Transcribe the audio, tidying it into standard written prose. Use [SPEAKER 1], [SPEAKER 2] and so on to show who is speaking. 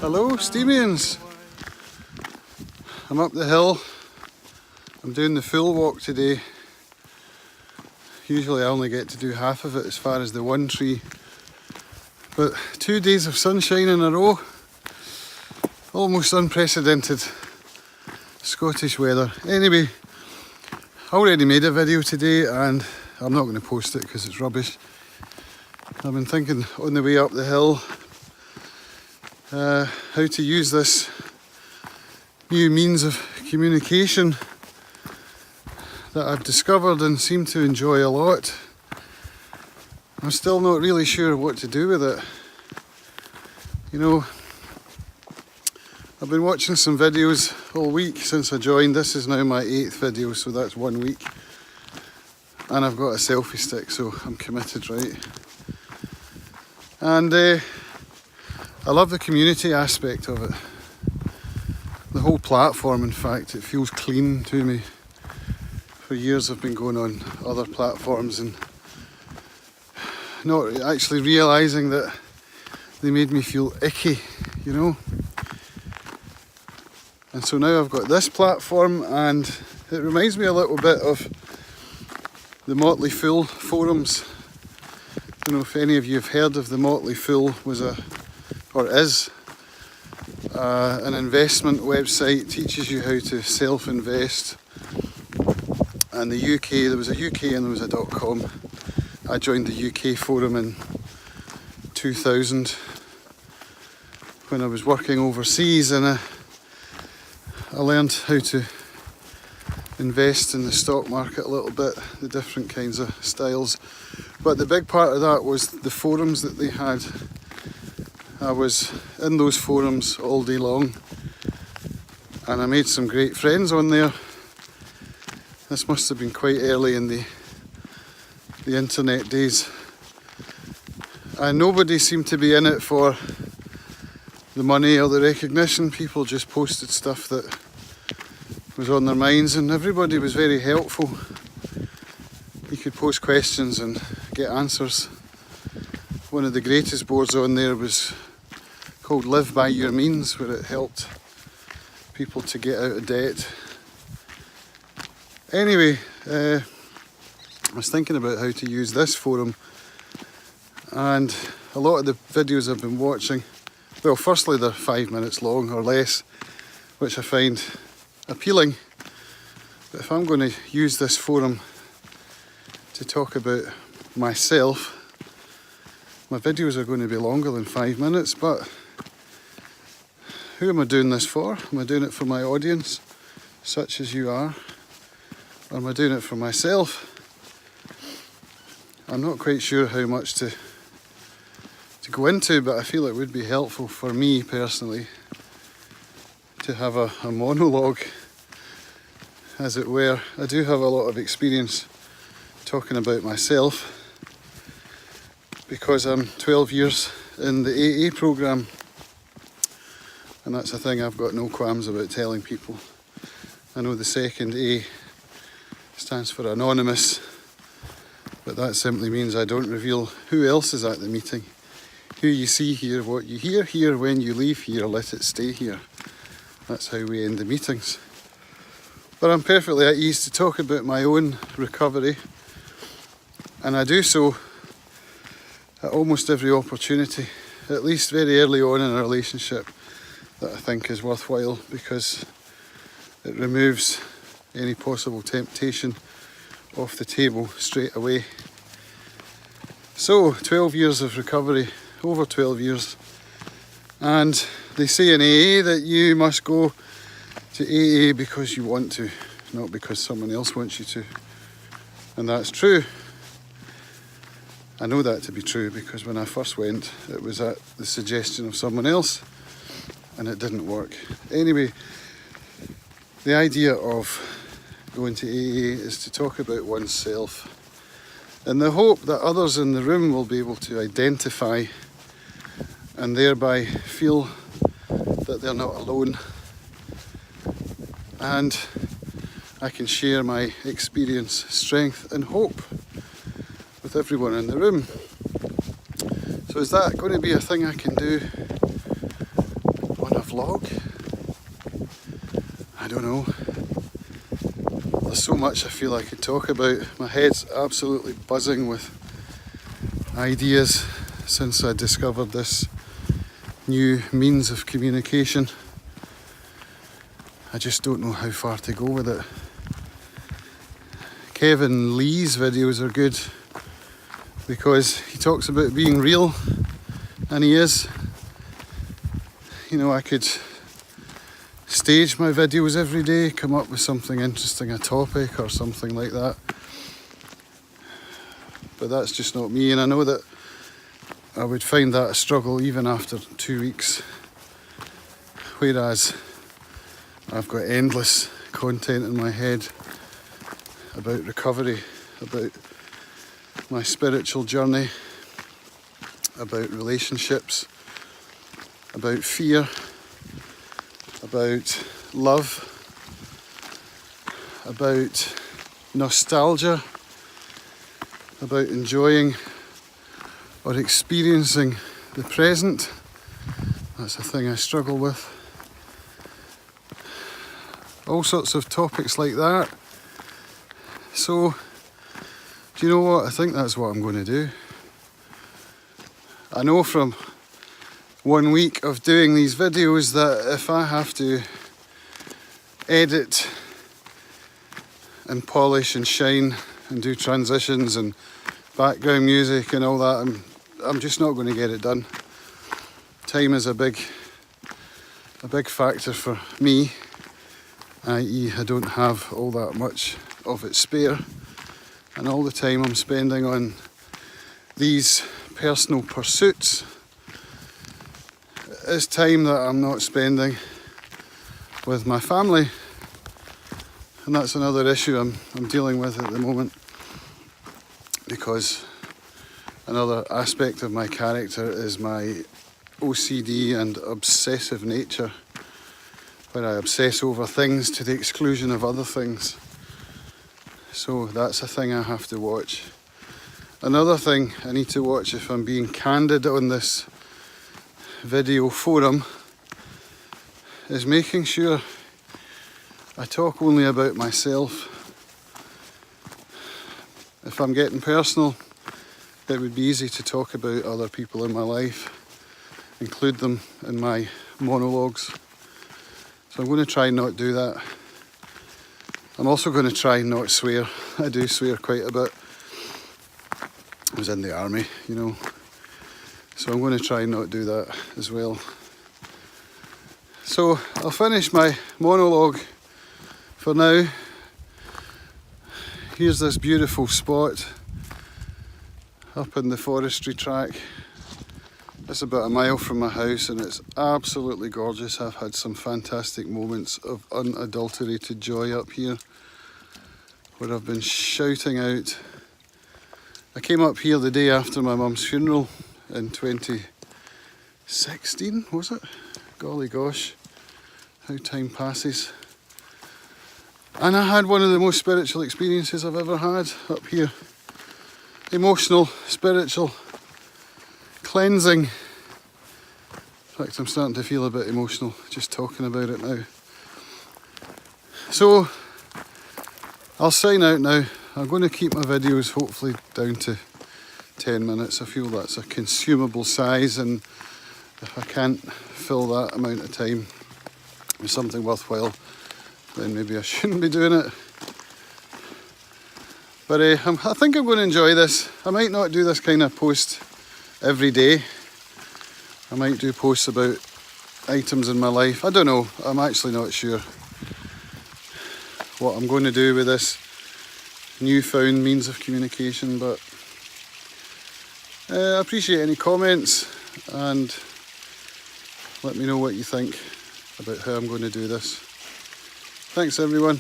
[SPEAKER 1] Hello Steamians! I'm up the hill. I'm doing the full walk today. Usually I only get to do half of it as far as the one tree. But 2 days of sunshine in a row. Almost unprecedented Scottish weather. Anyway, I already made a video today and I'm not going to post it because it's rubbish. I've been thinking on the way up the hill how to use this new means of communication that I've discovered and seem to enjoy a lot. I'm still not really sure what to do with it. You know, I've been watching some videos all week since I joined. This is now my 8th video, so that's 1 week. And I've got a selfie stick, so I'm committed, right? And I love the community aspect of it. The whole platform, in fact, it feels clean to me. For years I've been going on other platforms and not actually realising that they made me feel icky, you know. And so now I've got this platform and it reminds me a little bit of the Motley Fool forums. I don't know if any of you have heard of the Motley Fool. Is an investment website, teaches you how to self-invest. And the UK, there was a UK and there was a .com. I joined the UK forum in 2000 when I was working overseas, and I learned how to invest in the stock market a little bit, the different kinds of styles. But the big part of that was the forums that they had. I was in those forums all day long and I made some great friends on there. This must have been quite early in the internet days. And nobody seemed to be in it for the money or the recognition. People just posted stuff that was on their minds and everybody was very helpful. You could post questions and get answers. One of the greatest boards on there was called Live By Your Means, where it helped people to get out of debt. Anyway, I was thinking about how to use this forum, and a lot of the videos I've been watching, well, firstly they're 5 minutes long or less, which I find appealing. But if I'm going to use this forum to talk about myself, my videos are going to be longer than 5 minutes, but who am I doing this for? Am I doing it for my audience, such as you are? Or am I doing it for myself? I'm not quite sure how much to go into, but I feel it would be helpful for me personally to have a monologue, as it were. I do have a lot of experience talking about myself because I'm 12 years in the AA programme, and that's a thing I've got no qualms about telling people. I know the second A stands for anonymous, but that simply means I don't reveal who else is at the meeting. Who you see here, what you hear here, when you leave here, let it stay here. That's how we end the meetings. But I'm perfectly at ease to talk about my own recovery, and I do so at almost every opportunity, at least very early on in a relationship, that I think is worthwhile, because it removes any possible temptation off the table straight away. So 12 years of recovery, over 12 years, and they say in AA that you must go to AA because you want to, not because someone else wants you to, and that's true. I know that to be true because when I first went, it was at the suggestion of someone else and it didn't work. Anyway, the idea of going to AA is to talk about oneself in the hope that others in the room will be able to identify and thereby feel that they're not alone. And I can share my experience, strength and hope with everyone in the room. So is that going to be a thing I can do vlog? I don't know. There's so much I feel I could talk about. My head's absolutely buzzing with ideas since I discovered this new means of communication. I just don't know how far to go with it. Kevin Lee's videos are good because he talks about being real, and he is. You know, I could stage my videos every day, come up with something interesting, a topic or something like that. But that's just not me, and I know that I would find that a struggle even after 2 weeks. Whereas I've got endless content in my head about recovery, about my spiritual journey, about relationships, about fear, about love, about nostalgia, about enjoying or experiencing the present. That's a thing I struggle with. All sorts of topics like that. So, do you know what? I think that's what I'm going to do. I know from 1 week of doing these videos that if I have to edit and polish and shine and do transitions and background music and all that, I'm just not going to get it done. Time is a big factor for me, i.e. I don't have all that much of it spare, and all the time I'm spending on these personal pursuits is time that I'm not spending with my family, and that's another issue I'm dealing with at the moment, because another aspect of my character is my OCD and obsessive nature, where I obsess over things to the exclusion of other things. So that's a thing I have to watch. Another thing I need to watch, if I'm being candid on this video forum, is making sure I talk only about myself. If I'm getting personal, it would be easy to talk about other people in my life, include them in my monologues. So I'm going to try and not do that. I'm also going to try and not swear. I do swear quite a bit. I was in the army, you know. So I'm going to try and not do that as well. So I'll finish my monologue for now. Here's this beautiful spot up in the forestry track. It's about a mile from my house and it's absolutely gorgeous. I've had some fantastic moments of unadulterated joy up here, where I've been shouting out. I came up here the day after my mum's funeral in 2016, was it? Golly gosh, how time passes. And I had one of the most spiritual experiences I've ever had up here. Emotional, spiritual, cleansing. In fact, I'm starting to feel a bit emotional just talking about it now. So, I'll sign out now. I'm going to keep my videos hopefully down to 10 minutes. I feel that's a consumable size, and if I can't fill that amount of time with something worthwhile, then maybe I shouldn't be doing it. But I think I'm going to enjoy this. I might not do this kind of post every day. I might do posts about items in my life. I don't know. I'm actually not sure what I'm going to do with this newfound means of communication, but I appreciate any comments, and let me know what you think about how I'm going to do this. Thanks everyone.